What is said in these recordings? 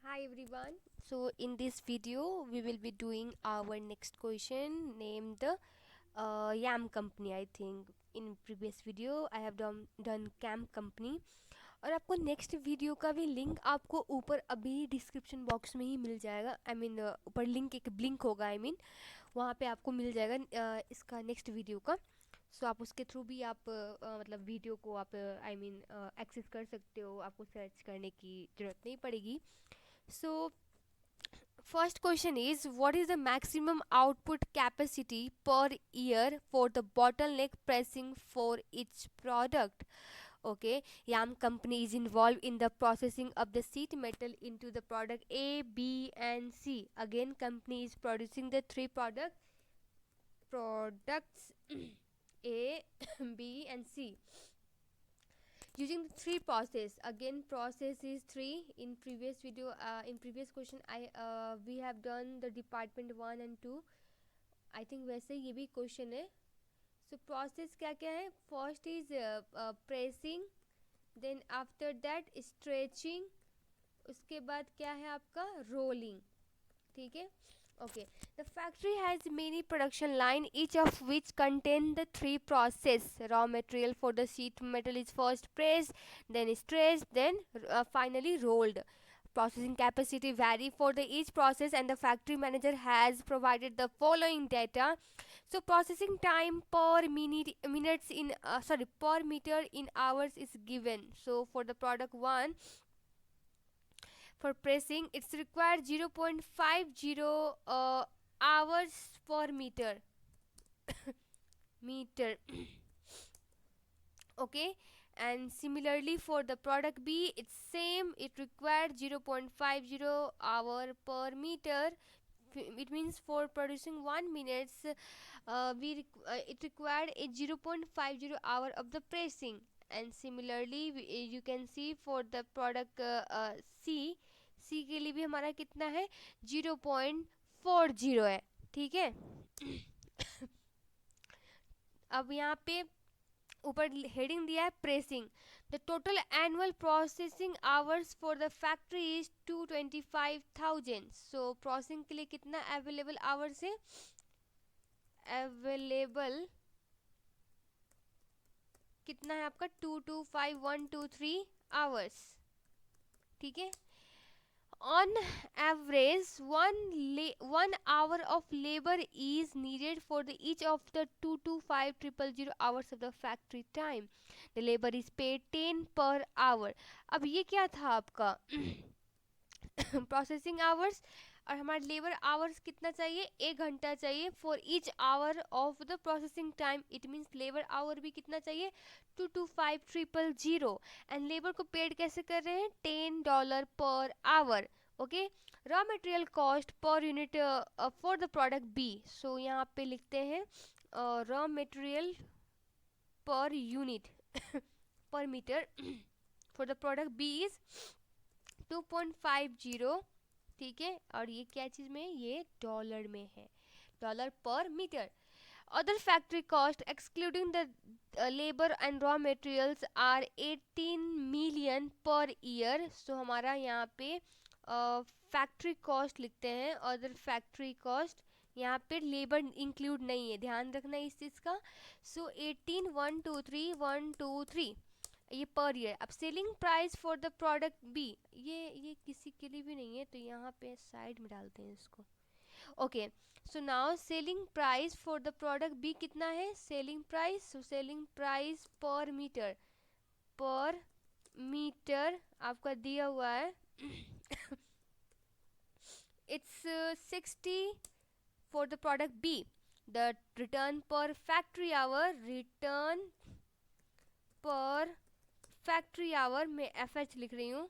Hi everyone. So in this video we will be doing our next question named Yam Company. I think in previous video I have done Camp Company और आपको next video का भी link आपको ऊपर अभी description box में ही मिल जाएगा। ऊपर लिंक एक ब्लिंक होगा। वहाँ पे आपको मिल जाएगा इसका नेक्स्ट वीडियो का। सो आप उसके थ्रू भी आप मतलब वीडियो को आप एक्सेस कर सकते हो। आपको सर्च करने की ज़रूरत नहीं पड़ेगी। So, first question is what is the maximum output capacity per year for the bottleneck pressing for each product? Okay, Yam company is involved in the processing of the sheet metal into the product A, B, and C. Again, company is producing the three products A, B, and C using the three process. Again process is three. In previous video, in previous question I we have done the department 1 and 2. I think वैसे ये भी question है. So process क्या क्या है? First is pressing, then after that stretching, उसके बाद क्या है आपका rolling. ठीक है. Okay, the factory has many production line, each of which contain the three process. Raw material for the sheet metal is first pressed, then stretched, then finally rolled. Processing capacity vary for the each process, and the factory manager has provided the following data. So processing time per minutes in per meter in hours is given. So for the product 1, for pressing it's required 0.50 hours per meter. Okay, and similarly for the product B it's same, it required 0.50 hour per meter. It means for producing 1 minutes it required a 0.50 hour of the pressing. And similarly you can see for the product C, सी के लिए भी हमारा कितना है 0.40 है. ठीक है. अब यहाँ पे ऊपर हेडिंग दिया है pressing. The total annual processing hours for the factory is 225,000. So processing के लिए कितना अवेलेबल आवर्स है? अवेलेबल कितना है आपका? 225123 आवर्स. ठीक है. On average, one hour of labor is needed for the each of the 225,000 hours of the factory time. The labor is paid 10 per hour. अब ये क्या था आपका प्रोसेसिंग आवर्स, और हमारे लेबर आवर्स कितना चाहिए? 1 घंटा चाहिए for each our of the processing time. It means labour our भी कितना चाहिए? 225000. एंड लेबर को पेड कैसे कर रहे हैं? $10 पर hour. Okay. Raw material cost per unit for the product B. So यहाँ पे लिखते हैं raw material per unit per metre for the product B is 2.50. ठीक है. और ये क्या चीज़ में है? ये डॉलर में है, dollar per metre. Other factory cost excluding the labour and raw materials are 18 million per year. So हमारा यहाँ पे फैक्ट्री कॉस्ट लिखते हैं. अदर फैक्ट्री कॉस्ट, यहाँ पे लेबर इंक्लूड नहीं है, ध्यान रखना इस चीज़ का. सो 18,123,123 ये पर ईयर. अब selling price for the product B, ये किसी के लिए भी नहीं है तो यहाँ पे साइड में डालते हैं इसको. Okay. So now selling price for the product B कितना है? Selling price, selling price per metre आपका दिया हुआ है. It's 60 for the product B. The return per factory hour, return per factory hour में एफ एच लिख रही हूँ.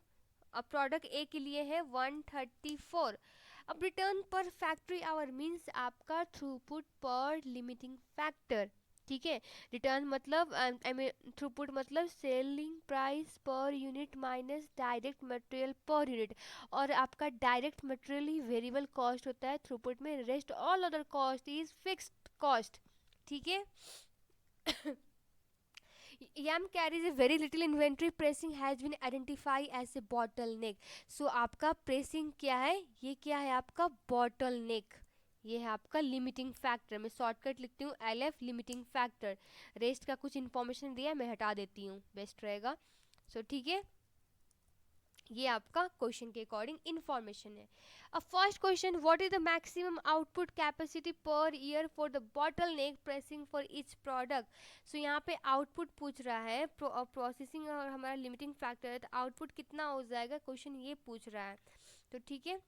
अब प्रोडक्ट ए के लिए है 134. अब return per factory hour means आपका थ्रूपुट पर लिमिटिंग फैक्टर. ठीक है. रिटर्न मतलब थ्रूपुट मतलब selling price per unit minus direct material per unit. और आपका डायरेक्ट मटेरियल ही वेरिएबल कॉस्ट होता है थ्रूपुट में, rest all other cost is fixed cost. ठीक है. YAM carries a very little inventory. Pressing has been identified as a bottleneck. So आपका pressing क्या है, ये क्या है आपका bottleneck, ये है आपका लिमिटिंग फैक्टर. मैं शॉर्टकट लिखती हूँ LF लिमिटिंग फैक्टर. रेस्ट का कुछ इन्फॉर्मेशन दिया मैं हटा देती हूँ, बेस्ट रहेगा. सो ठीक है, ये आपका क्वेश्चन के अकॉर्डिंग इन्फॉर्मेशन है. अब first question, what is the maximum output capacity per year for the bottle neck pressing for each product. So यहाँ पे आउटपुट पूछ रहा है, प्रोसेसिंग और हमारा लिमिटिंग फैक्टर है, तो आउटपुट कितना हो जाएगा, क्वेश्चन ये पूछ रहा है. तो ठीक है,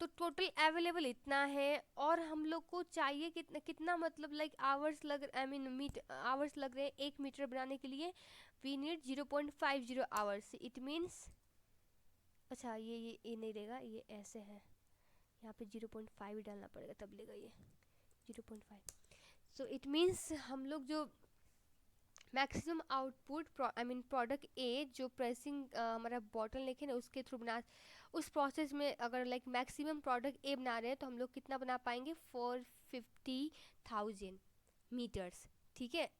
तो टोटल अवेलेबल इतना है और हम लोग को चाहिए कितना कितना, मतलब लाइक आवर्स लग, आई मीन मीट आवर्स लग रहे हैं 1 मीटर बनाने के लिए. We need 0.50 hours. It means, अच्छा ये नहीं रहेगा, ये ऐसे है, यहाँ पे 0.5 ही डालना पड़ेगा तब लेगा ये 0.5. सो इट मीन्स हम लोग जो maximum output, I mean product ए जो प्रेसिंग हमारा बॉटल लिखे ना उसके थ्रू बना, उस प्रोसेस में अगर लाइक मैक्सिमम प्रोडक्ट ए बना रहे हैं तो हम लोग कितना बना पाएंगे, 450,000 मीटर्स. ठीक है.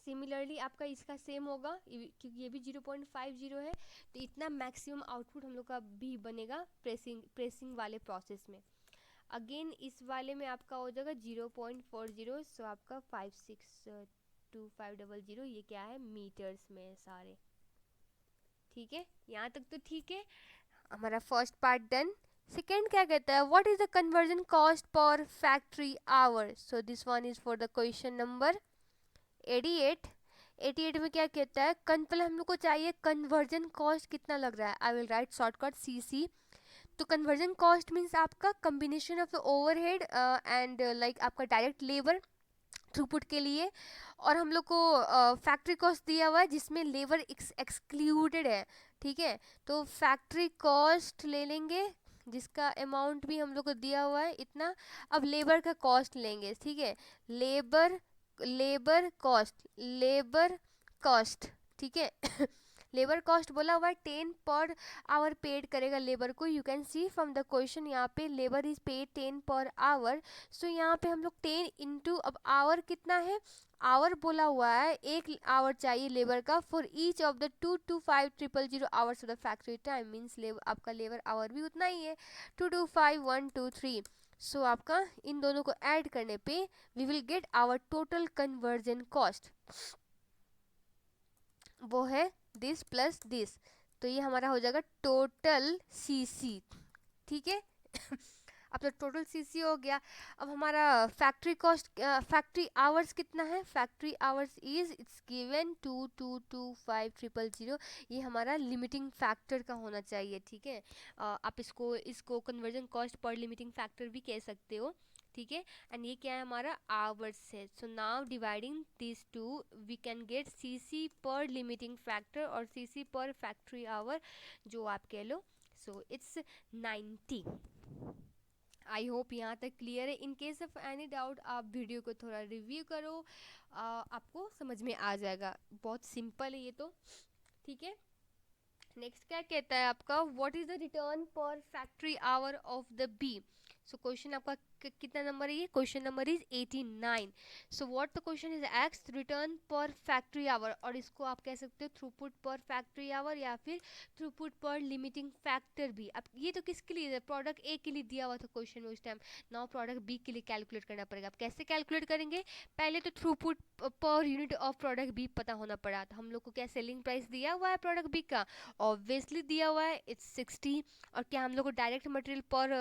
सिमिलरली आपका इसका सेम होगा क्योंकि ये भी 0.50 है, तो इतना मैक्सिमम आउटपुट हम लोग का भी बनेगा प्रेसिंग वाले प्रोसेस में. अगेन इस वाले में आपका हो जाएगा 0.40. सो आपका 562500, ये क्या है मीटर्स में है सारे. ठीक है, यहाँ तक तो ठीक है, हमारा फर्स्ट पार्ट डन. सेकेंड क्या कहता है, what is the conversion cost per factory hour. So this one is for the question number 88. 88 में क्या कहता है, पहले हम लोग को चाहिए कन्वर्जन कॉस्ट कितना लग रहा है. I will write shortcut CC. तो कन्वर्जन कॉस्ट मीन्स आपका combination of the overhead and like आपका डायरेक्ट लेबर थ्रूपुट के लिए, और हम लोग को फैक्ट्री कॉस्ट दिया हुआ है जिसमें लेबर एक्सक्लूडेड है. ठीक है, तो फैक्ट्री कॉस्ट ले लेंगे जिसका अमाउंट भी हम लोग को दिया हुआ है इतना. अब लेबर का कॉस्ट लेंगे. ठीक है, लेबर लेबर कॉस्ट. ठीक है. लेबर कॉस्ट बोला हुआ है 10 पर आवर पेड करेगा लेबर को. You can see from the question यहाँ पे लेबर इज पेड 10 पर आवर. सो यहाँ पे हम लोग 10 इंटू, अब आवर कितना है, आवर बोला हुआ है 1 आवर चाहिए लेबर का for each of the 225,000 hours of the factory time. Means आपका लेबर आवर भी उतना ही है, 225123. सो आपका इन दोनों को ऐड करने पे we will get our total conversion cost, वो है दिस प्लस दिस. तो ये हमारा हो जाएगा टोटल CC. ठीक है. अब तो टोटल CC हो गया. अब हमारा फैक्ट्री कॉस्ट, फैक्ट्री आवर्स कितना है, factory hours is it's given 2225,000. ये हमारा लिमिटिंग फैक्टर का होना चाहिए. ठीक है, आप इसको कन्वर्जन कॉस्ट पर लिमिटिंग फैक्टर भी कह सकते हो. ठीक है, एंड ये क्या है हमारा आवर्स है. So now dividing this two we can get CC per limiting factor और CC पर फैक्ट्री आवर, जो आप कह लो. So it's 90. आई होप यहाँ तक क्लियर है. In case of any doubt आप वीडियो को थोड़ा रिव्यू करो, आपको समझ में आ जाएगा. बहुत सिंपल है ये तो. ठीक है, नेक्स्ट क्या कहता है आपका, what is the return per factory hour of the B. So question आपका कितना नंबर है, ये question number is 89. So what the question is X return per factory hour, और इसको आप कह सकते हो थ्रूपुट पर फैक्ट्री आवर या फिर थ्रूपुट पर लिमिटिंग फैक्टर भी. अब ये तो किसके लिए, प्रोडक्ट ए के लिए दिया हुआ था क्वेश्चन में उस टाइम. नाउ प्रोडक्ट बी के लिए कैलकुलेट करना पड़ेगा. आप कैसे कैलकुलेट करेंगे, पहले तो throughput per unit of product B पता होना पड़ा. तो हम लोग को क्या सेलिंग प्राइस दिया हुआ है प्रोडक्ट बी का, ऑब्वियसली दिया हुआ है, इट्स 60. और क्या हम लोग को direct material per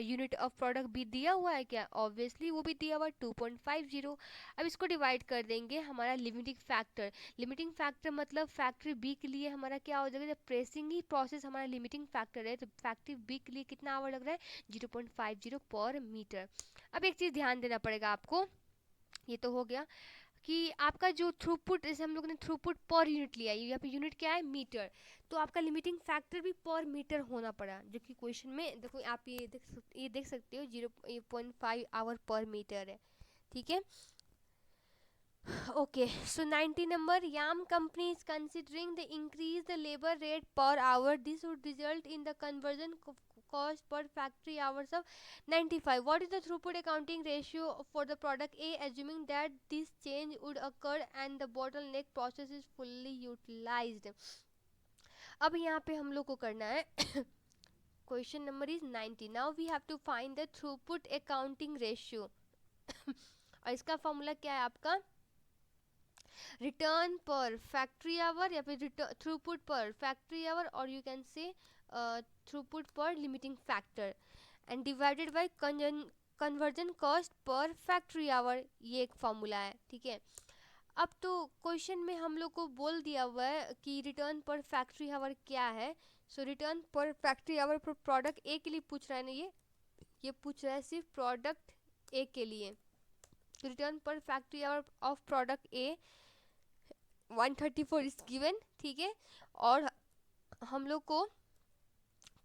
unit of product भी दिया हुआ है क्या, ऑब्वियसली वो भी दिया हुआ है 2.50. अब इसको डिवाइड कर देंगे हमारा लिमिटिंग फैक्टर. लिमिटिंग फैक्टर मतलब फैक्ट्री बी के लिए हमारा क्या हो जाएगा, जब प्रेसिंग ही प्रोसेस हमारा लिमिटिंग फैक्टर है तो फैक्ट्री बी के लिए कितना आवर लग रहा है, 0.50 पर मीटर. अब एक चीज़ ध्यान देना पड़ेगा आपको, ये तो हो गया कि आपका जो थ्रूपुट, जैसे हम लोग ने थ्रूपुट पर यूनिट लिया, यहाँ पे यूनिट क्या है मीटर, तो आपका लिमिटिंग फैक्टर भी पर मीटर होना पड़ा, जो कि क्वेश्चन में देखो आप ये देख सकते हो 0.5 आवर पर मीटर है. ठीक है, okay. So 90 number, YAM company is considering the increase the labor rate per hour. This would result in the conversion cost per factory hours of 95. What is the throughput accounting ratio for the product A, assuming that this change would occur and the bottleneck process is fully utilized? अब यहाँ पे हम लोग को करना है question number is 90. Now we have to find the throughput accounting ratio और इसका फॉर्मूला क्या है आपका? रिटर्न पर फैक्ट्री आवर या फिर थ्रूपुट पर फैक्ट्री आवर, और you can say throughput per limiting factor and divided by conversion cost per factory hour. ये एक फॉर्मूला है, ठीक है. अब तो क्वेश्चन में हम लोग को बोल दिया हुआ है कि रिटर्न पर फैक्ट्री आवर क्या है. सो रिटर्न पर फैक्ट्री आवर पर प्रोडक्ट ए के लिए पूछ रहा है ना, ये पूछ रहा है सिर्फ प्रोडक्ट ए के लिए. Return per factory hour of product A 134 is given, ठीक है. और हम लोग को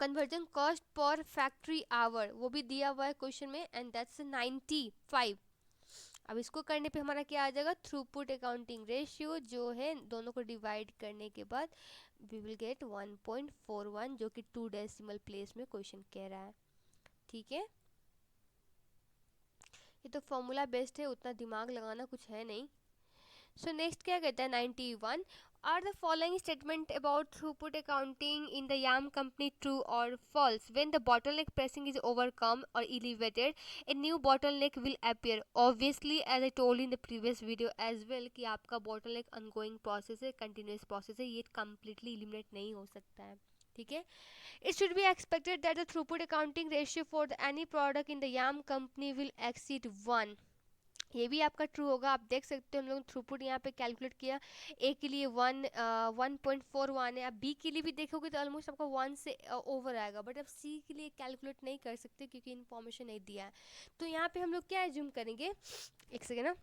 conversion cost per factory hour वो भी दिया हुआ है क्वेश्चन में, एंड दैट्स 95. अब इसको करने पे हमारा क्या आ जाएगा? थ्रूपुट अकाउंटिंग रेशियो जो है दोनों को डिवाइड करने के बाद वी विल गेट 1.41, जो कि 2 डेसिमल प्लेस में क्वेश्चन कह रहा है, ठीक है. ये तो फॉर्मूला बेस्ड है, उतना दिमाग लगाना कुछ है नहीं. सो नेक्स्ट क्या कहता है 91. Are the following statement about throughput accounting in the YAM company true or false? When the bottleneck pressing is overcome or alleviated, a new bottleneck will appear. Obviously, as I told in the previous video as well, कि आपका bottleneck ongoing process है, continuous process है, ये completely eliminate नहीं हो सकता है, ठीक है. It should be expected that the throughput accounting ratio for any product in the YAM company will exceed 1. ये भी आपका ट्रू होगा. आप देख सकते हो हम लोग थ्रूपुट यहाँ पे कैलकुलेट किया, ए के लिए 1.41 है. अब बी के लिए भी देखोगे तो ऑलमोस्ट आपका 1 से ओवर आएगा, बट अब सी के लिए कैलकुलेट नहीं कर सकते क्योंकि इन्फॉर्मेशन नहीं दिया है. तो यहाँ पे हम लोग क्या एज्यूम करेंगे, एक सेकेंड ना.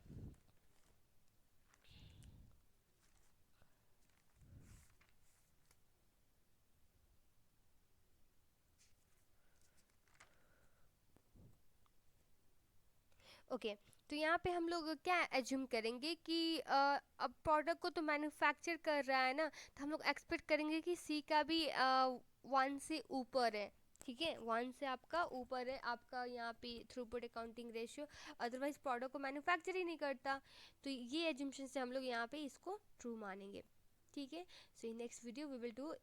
ओके तो यहाँ पे हम लोग क्या एज्यूम करेंगे कि अब प्रोडक्ट को तो मैन्युफैक्चर कर रहा है ना, तो हम लोग एक्सपेक्ट करेंगे कि सी का भी 1 से ऊपर है, ठीक है. 1 से आपका ऊपर है आपका यहाँ पे throughput accounting ratio, otherwise product को मैन्युफैक्चर ही नहीं करता. तो ये एज्यूमशन से हम लोग यहाँ पे इसको ट्रू मानेंगे, ठीक है. So in next video we will do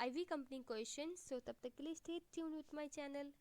IV company question. So तब तक के लिए stay tuned with my channel.